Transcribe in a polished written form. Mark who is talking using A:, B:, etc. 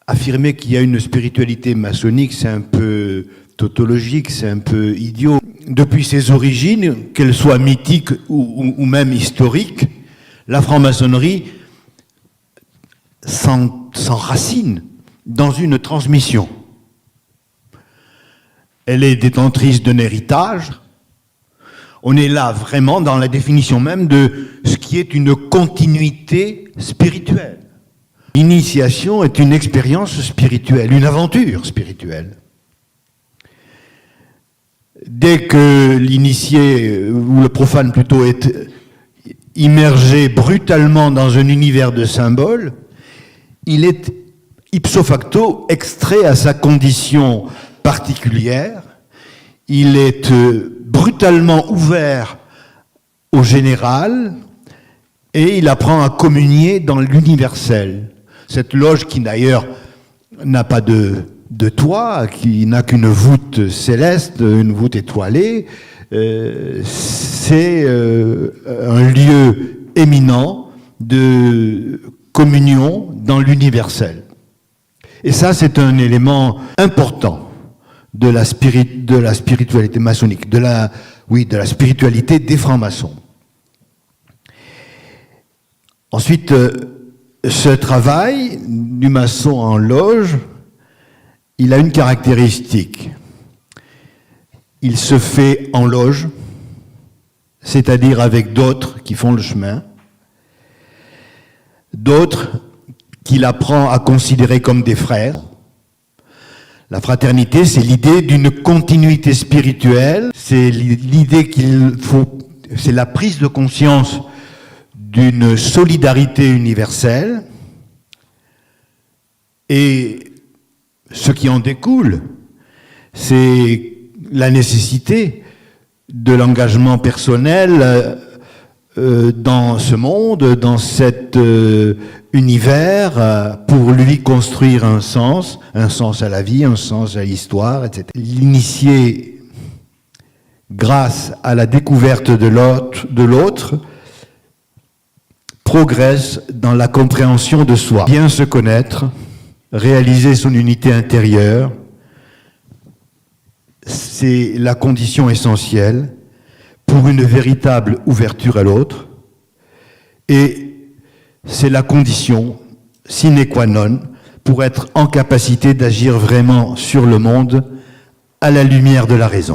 A: affirmer qu'il y a une spiritualité maçonnique, c'est un peu tautologique, c'est un peu idiot. Depuis ses origines, qu'elles soient mythiques ou même historiques, la franc-maçonnerie s'enracine dans une transmission. Elle est détentrice d'un héritage. On est là vraiment dans la définition même de ce qui est une continuité spirituelle. L'initiation est une expérience spirituelle, une aventure spirituelle. Dès que l'initié, ou le profane plutôt, est immergé brutalement dans un univers de symboles, il est ipso facto extrait à sa condition particulière, il est brutalement ouvert au général et il apprend à communier dans l'universel. Cette loge qui d'ailleurs n'a pas de toit, qui n'a qu'une voûte céleste, une voûte étoilée, c'est un lieu éminent de communion dans l'universel. Et ça, c'est un élément important de la spiritualité maçonnique, de la spiritualité des francs-maçons. Ensuite, ce travail du maçon en loge, il a une caractéristique. Il se fait en loge, c'est-à-dire avec d'autres qui font le chemin, d'autres qu'il apprend à considérer comme des frères. La fraternité, c'est l'idée d'une continuité spirituelle, c'est l'idée c'est la prise de conscience d'une solidarité universelle, et ce qui en découle, c'est la nécessité de l'engagement personnel dans ce monde, dans cet univers, pour lui construire un sens à la vie, un sens à l'histoire, etc. L'initié, grâce à la découverte de l'autre, progresse dans la compréhension de soi. Bien se connaître, réaliser son unité intérieure, c'est la condition essentielle pour une véritable ouverture à l'autre, et c'est la condition sine qua non pour être en capacité d'agir vraiment sur le monde à la lumière de la raison.